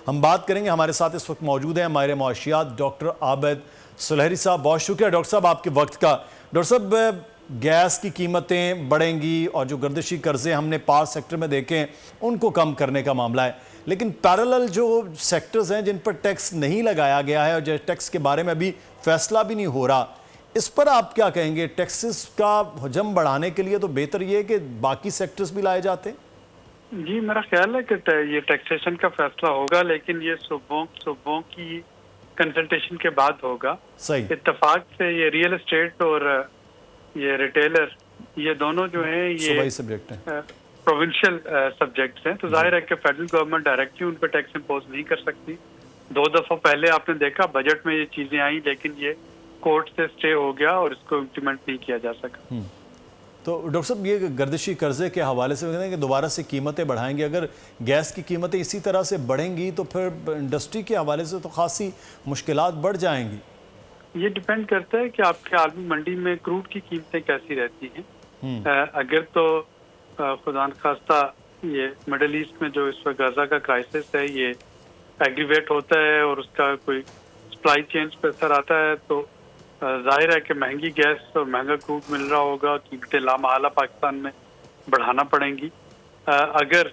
ہم بات کریں گے. ہمارے ساتھ اس وقت موجود ہیں ماہر معاشیات ڈاکٹر عابد سلیحری صاحب. بہت شکریہ ڈاکٹر صاحب آپ کے وقت کا. ڈاکٹر صاحب گیس کی قیمتیں بڑھیں گی اور جو گردشی قرضے ہم نے پاور سیکٹر میں دیکھیں ان کو کم کرنے کا معاملہ ہے, لیکن پیرالل جو سیکٹرز ہیں جن پر ٹیکس نہیں لگایا گیا ہے اور جو ٹیکس کے بارے میں ابھی فیصلہ بھی نہیں ہو رہا, اس پر آپ کیا کہیں گے؟ ٹیکسز کا حجم بڑھانے کے لیے تو بہتر یہ ہے کہ باقی سیکٹرز بھی لائے جاتے ہیں. جی میرا خیال ہے کہ یہ ٹیکسیشن کا فیصلہ ہوگا, لیکن یہ صوبوں کی کنسلٹیشن کے بعد ہوگا. صحیح. اتفاق سے یہ ریئل اسٹیٹ اور یہ ریٹیلر یہ دونوں جو ہیں یہ صوبائی سبجیکٹ ہیں, پروونشل سبجیکٹس ہیں, تو ظاہر ہے کہ فیڈرل گورنمنٹ ڈائریکٹلی ان پہ ٹیکس امپوز نہیں کر سکتی. 2 دفعہ پہلے آپ نے دیکھا بجٹ میں یہ چیزیں آئیں, لیکن یہ کورٹ سے اسٹے ہو گیا اور اس کو امپلیمنٹ نہیں کیا جا سکا. تو ڈاکٹر صاحب یہ گردشی قرضے کے حوالے سے کہتے ہیں کہ دوبارہ سے قیمتیں بڑھائیں گے. اگر گیس کی قیمتیں اسی طرح سے بڑھیں گی تو پھر انڈسٹری کے حوالے سے تو خاصی مشکلات بڑھ جائیں گی. یہ ڈیپینڈ کرتا ہے کہ آپ کے عالمی منڈی میں کروڈ کی قیمتیں کیسی رہتی ہیں. اگر تو خدا نخواستہ یہ مڈل ایسٹ میں جو اس وقت غزہ کا کرائسس ہے یہ ایگریویٹ ہوتا ہے اور اس کا کوئی سپلائی چینز پہ اثر آتا ہے, تو ظاہر ہے کہ مہنگی گیس اور مہنگا کروڈ مل رہا ہوگا, قیمتیں لامحالہ پاکستان میں بڑھانا پڑیں گی. اگر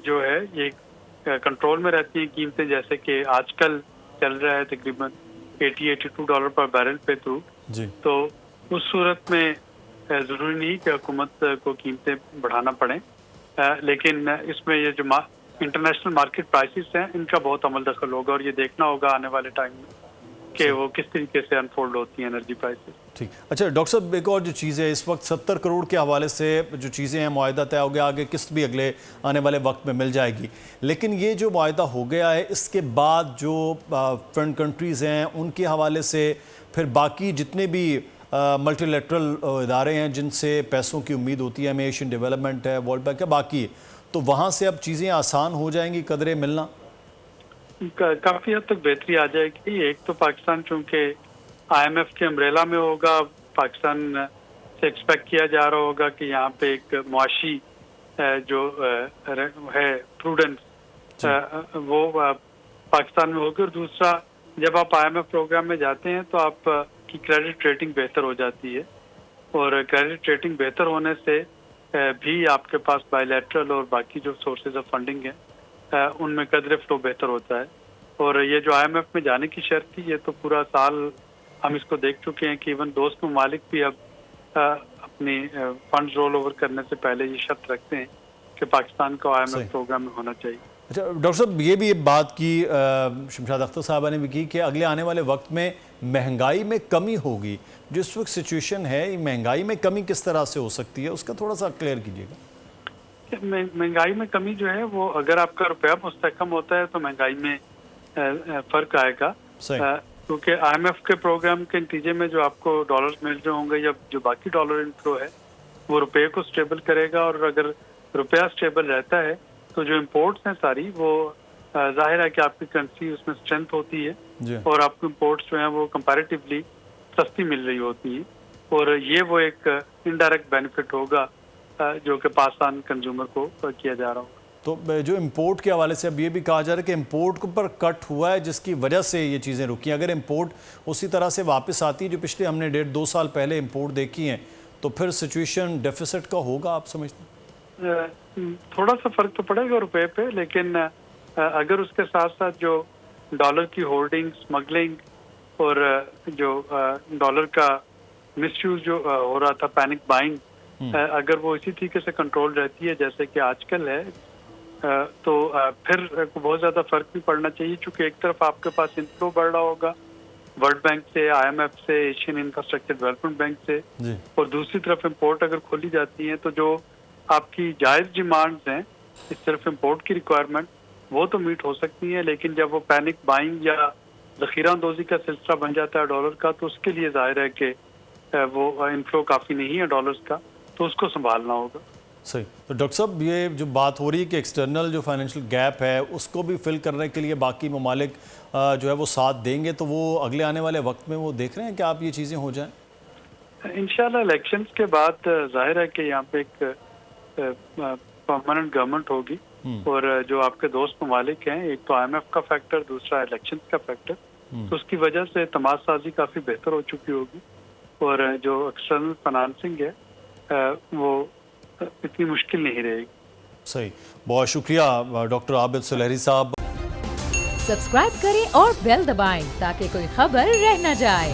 جو ہے یہ کنٹرول میں رہتی ہیں قیمتیں, جیسے کہ آج کل چل رہا ہے تقریباً $80-82 پر بیرل پہ کروڈ, تو اس صورت میں ضروری نہیں کہ حکومت کو قیمتیں بڑھانا پڑیں, لیکن اس میں یہ جو انٹرنیشنل مارکیٹ پرائسز ہیں ان کا بہت عمل دخل ہوگا, اور یہ دیکھنا ہوگا آنے والے ٹائم میں کہ وہ کس طریقے سے انفولڈ ہوتی ہیں انرجی پرائسز. ٹھیک. اچھا ڈاکٹر صاحب ایک اور جو چیز ہے, اس وقت 70 کروڑ کے حوالے سے جو چیزیں ہیں معاہدہ طے ہو گیا, آگے قسط بھی اگلے آنے والے وقت میں مل جائے گی, لیکن یہ جو معاہدہ ہو گیا ہے اس کے بعد جو فرینڈ کنٹریز ہیں ان کے حوالے سے پھر باقی جتنے بھی ملٹی لیٹرل ادارے ہیں جن سے پیسوں کی امید ہوتی ہے, ایشین ڈیولپمنٹ ہے, ورلڈ بینک ہے, باقی, تو وہاں سے اب چیزیں آسان ہو جائیں گی قدرے ملنا؟ کافی حد تک بہتری آ جائے گی. ایک تو پاکستان چونکہ IMF کے امبریلا میں ہوگا, پاکستان سے ایکسپیکٹ کیا جا رہا ہوگا کہ یہاں پہ ایک معاشی جو ہے پروڈنس وہ پاکستان میں ہوگی, اور دوسرا جب آپ IMF پروگرام میں جاتے ہیں تو آپ کی کریڈٹ ریٹنگ بہتر ہو جاتی ہے, اور کریڈٹ ریٹنگ بہتر ہونے سے بھی آپ کے پاس بائی لیٹرل اور باقی جو سورسز آف فنڈنگ ہیں ان میں قدر فلو بہتر ہوتا ہے. اور یہ جو IMF میں جانے کی شرط تھی, یہ تو پورا سال ہم اس کو دیکھ چکے ہیں کہ ایون دوست ممالک بھی اب اپنی فنڈز رول اوور کرنے سے پہلے یہ شرط رکھتے ہیں کہ پاکستان کو IMF پروگرام میں ہونا چاہیے. اچھا ڈاکٹر صاحب یہ بھی بات کی شمشاد اختر صاحبہ نے بھی کی کہ اگلے آنے والے وقت میں مہنگائی میں کمی ہوگی. جو اس وقت سچویشن ہے, مہنگائی میں کمی کس طرح سے ہو سکتی ہے, اس کا تھوڑا سا کلیئر کیجیے گا. مہنگائی میں کمی جو ہے وہ اگر آپ کا روپیہ مستحکم ہوتا ہے تو مہنگائی میں فرق آئے گا, کیونکہ IMF کے پروگرام کے نتیجے میں جو آپ کو ڈالرز مل رہے ہوں گے یا جو باقی ڈالر انفلو ہے وہ روپے کو سٹیبل کرے گا, اور اگر روپیہ سٹیبل رہتا ہے تو جو امپورٹس ہیں ساری وہ ظاہر ہے کہ آپ کی کرنسی اس میں اسٹرینتھ ہوتی ہے, اور آپ کو امپورٹس جو ہیں وہ کمپیریٹیولی سستی مل رہی ہوتی ہیں, اور یہ وہ ایک انڈائریکٹ بینیفٹ ہوگا جو کہ پاکستان کنزیومر کو کیا جا رہا ہوگا. تو جو امپورٹ کے حوالے سے اب یہ بھی کہا جا رہا ہے کہ امپورٹ پر کٹ ہوا ہے جس کی وجہ سے یہ چیزیں رکی ہیں. اگر امپورٹ اسی طرح سے واپس آتی ہے جو پچھلے ہم نے 1.5-2 سال پہلے امپورٹ دیکھی ہیں, تو پھر سچویشن ڈیفیسٹ کا ہوگا آپ سمجھتے ہیں؟ تھوڑا سا فرق تو پڑے گا روپے پہ, لیکن اگر اس کے ساتھ ساتھ جو ڈالر کی ہولڈنگ, اسمگلنگ اور جو ڈالر کا مس یوز جو ہو رہا تھا, پینک بائنگ, اگر وہ اسی طریقے سے کنٹرول رہتی ہے جیسے کہ آج کل ہے, تو پھر بہت زیادہ فرق نہیں پڑنا چاہیے, چونکہ ایک طرف آپ کے پاس انفلو بڑھ رہا ہوگا ورلڈ بینک سے, IMF سے, ایشین انفراسٹرکچر ڈیولپمنٹ بینک سے, اور دوسری طرف امپورٹ اگر کھولی جاتی ہیں تو جو آپ کی جائز ڈیمانڈز ہیں اس طرف امپورٹ کی ریکوائرمنٹ وہ تو میٹ ہو سکتی ہیں, لیکن جب وہ پینک بائنگ یا ذخیرہ اندوزی کا سلسلہ بن جاتا ہے ڈالر کا, تو اس کے لیے ظاہر ہے کہ وہ انفلو کافی نہیں ہے ڈالرز کا, تو اس کو سنبھالنا ہوگا. صحیح. تو ڈاکٹر صاحب یہ جو بات ہو رہی ہے کہ ایکسٹرنل جو فائنینشیل گیپ ہے اس کو بھی فل کرنے کے لیے باقی ممالک جو ہے وہ ساتھ دیں گے, تو وہ اگلے آنے والے وقت میں وہ دیکھ رہے ہیں کہ آپ یہ چیزیں ہو جائیں؟ انشاءاللہ الیکشنز کے بعد ظاہر ہے کہ یہاں پہ ایک پرماننٹ گورنمنٹ ہوگی, اور جو آپ کے دوست ممالک ہیں، ایک تو IMF کا فیکٹر، دوسرا الیکشن کا فیکٹر، تو اس کی وجہ سے اعتماد سازی کافی بہتر ہو چکی ہوگی، اور جو ایکسٹرنل فنانسنگ ہے وہ اتنی مشکل نہیں رہے گی۔ صحیح، بہت شکریہ ڈاکٹر عابد سلیہری صاحب۔ سبسکرائب کریں اور بیل دبائیں تاکہ کوئی خبر رہ نہ جائے۔